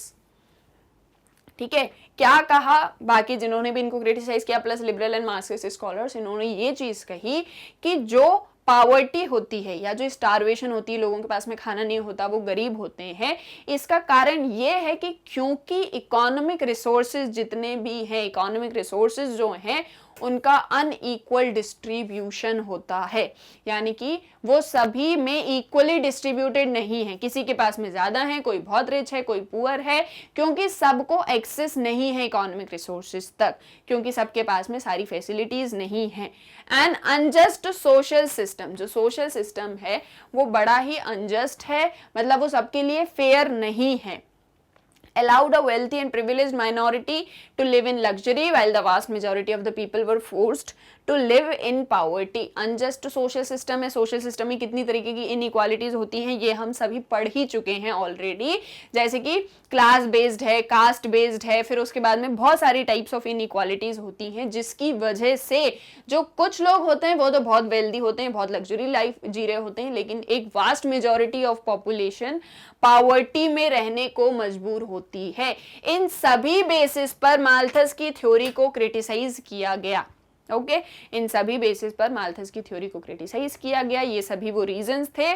ठीक है, क्या कहा बाकी जिन्होंने भी इनको क्रिटिसाइज किया plus liberal and Marxist scholars, इन्होंने ये चीज कही कि जो पावर्टी होती है या जो स्टारवेशन होती है, लोगों के पास में खाना नहीं होता, वो गरीब होते हैं, इसका कारण ये है कि क्योंकि इकोनॉमिक रिसोर्सेज जितने भी हैं, इकोनॉमिक रिसोर्सेज जो हैं उनका अनइक्वल डिस्ट्रीब्यूशन होता है, यानी कि वो सभी में इक्वली डिस्ट्रीब्यूटेड नहीं है, किसी के पास में ज्यादा है, कोई बहुत रिच है, कोई पुअर है, क्योंकि सबको एक्सेस नहीं है इकोनॉमिक रिसोर्सेज तक, क्योंकि सबके पास में सारी फैसिलिटीज नहीं है। एंड अनजस्ट सोशल सिस्टम, जो सोशल सिस्टम है वो बड़ा ही अनजस्ट है, मतलब वो सबके लिए फेयर नहीं है। Allowed a wealthy and privileged minority to live in luxury while the vast majority of the people were forced to live in poverty। Unjust social system है, सोशल सिस्टम में कितनी तरीके की इनइक्वालिटीज होती हैं ये हम सभी पढ़ ही चुके हैं ऑलरेडी, जैसे कि क्लास बेस्ड है, कास्ट बेस्ड है, फिर उसके बाद में बहुत सारी टाइप्स ऑफ इनइक्वालिटीज होती हैं, जिसकी वजह से जो कुछ लोग होते हैं वो तो बहुत वेल्दी होते हैं, बहुत लग्जरी लाइफ जी रहे होते हैं, लेकिन एक vast majority of population poverty में रहने को मजबूर होती है। इन सभी बेसिस पर माल्थस की थ्योरी को क्रिटिसाइज किया गया। ओके इन सभी बेसिस पर माल्थस की थ्योरी को क्रिटिसाइज किया गया। ये सभी वो रीजंस थे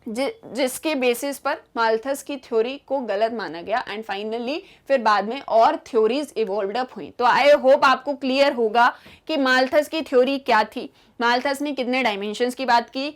जिसके बेसिस पर माल्थस की थ्योरी को गलत माना गया एंड फाइनली फिर बाद में और थ्योरीज इवॉल्व्ड अप हुई। तो आई होप आपको क्लियर होगा कि माल्थस की थ्योरी क्या थी, माल्थस ने कितने डायमेंशंस की बात की,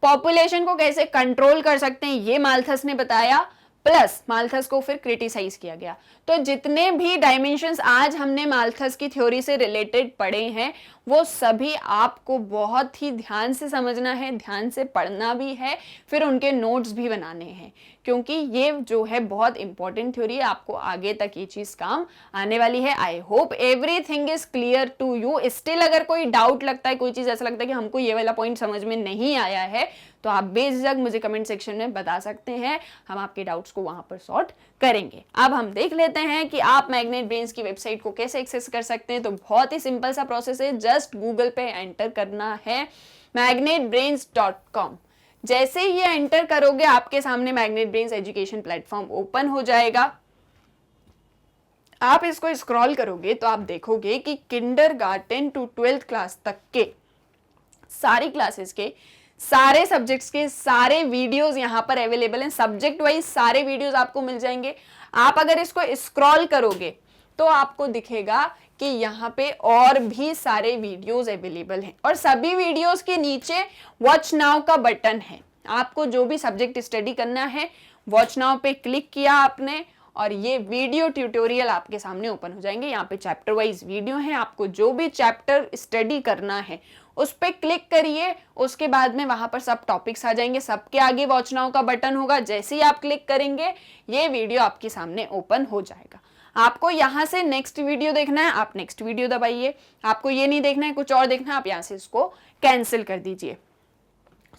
पॉपुलेशन को कैसे कंट्रोल कर सकते हैं ये माल्थस ने बताया, प्लस माल्थस को फिर क्रिटिसाइज किया गया। तो जितने भी डायमेंशंस आज हमने माल्थस की थ्योरी से रिलेटेड पढ़े हैं वो सभी आपको बहुत ही ध्यान से समझना है, ध्यान से पढ़ना भी है, फिर उनके नोट्स भी बनाने हैं, क्योंकि ये जो है बहुत इंपॉर्टेंट थ्योरी है, आपको आगे तक ये चीज काम आने वाली है। I hope everything is clear to you. Still अगर कोई डाउट लगता है, कोई चीज ऐसा लगता है कि हमको ये वाला पॉइंट समझ में नहीं आया है, तो आप बेझिझक मुझे कमेंट सेक्शन में बता सकते हैं, हम आपके डाउट्स को वहां पर सॉर्ट करेंगे। अब हम देख लेते हैं कि आप मैग्नेट ब्रेन्स की वेबसाइट को कैसे एक्सेस कर सकते हैं। तो बहुत ही सिंपल सा प्रोसेस है, जस्ट गूगल पे एंटर करना है magnetbrains.com। जैसे ही ये एंटर करोगे आपके सामने magnet brains education platform open हो जाएगा। आप इसको स्क्रॉल करोगे तो आप देखोगे कि किंडरगार्टन टू 12th क्लास तक के सारी क्लासेस के सारे सब्जेक्ट्स के सारे वीडियोस यहां पर अवेलेबल हैं, सब्जेक्ट वाइज सारे वीडियोस आपको मिल जाएंगे। आप अगर इसको स्क्रॉल करोगे तो आपको दिखेगा कि यहाँ पे और भी सारे वीडियोस अवेलेबल हैं और सभी वीडियोस के नीचे वॉच नाउ का बटन है। आपको जो भी सब्जेक्ट स्टडी करना है वॉच नाउ पे क्लिक किया आपने और ये वीडियो ट्यूटोरियल आपके सामने ओपन हो जाएंगे। यहाँ पे चैप्टर वाइज वीडियो है, आपको जो भी चैप्टर स्टडी करना है उस पर क्लिक करिए, उसके बाद में वहां पर सब टॉपिक्स आ जाएंगे, सबके आगे वॉच नाउ का बटन होगा। जैसे ही आप क्लिक करेंगे ये वीडियो आपके सामने ओपन हो जाएगा। आपको यहां से नेक्स्ट वीडियो देखना है, आप नेक्स्ट वीडियो दबाइए। आपको ये नहीं देखना है, कुछ और देखना है, आप यहां से इसको कैंसिल कर दीजिए।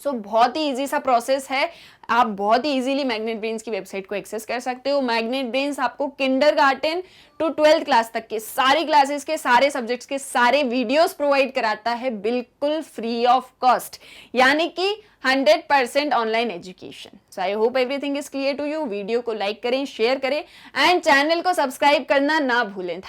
सो बहुत ही इजी सा प्रोसेस है, आप बहुत ही इजीली मैग्नेट ब्रेन्स की वेबसाइट को एक्सेस कर सकते हो। मैग्नेट ब्रेन्स आपको किंडरगार्टन टू 12th क्लास तक के सारी क्लासेस के सारे सब्जेक्ट्स के सारे वीडियोस प्रोवाइड कराता है बिल्कुल फ्री ऑफ कॉस्ट, यानी कि 100% online education. So I hope everything is clear to you. Video को लाइक करें, शेयर करें एंड चैनल को सब्सक्राइब करना ना भूलें।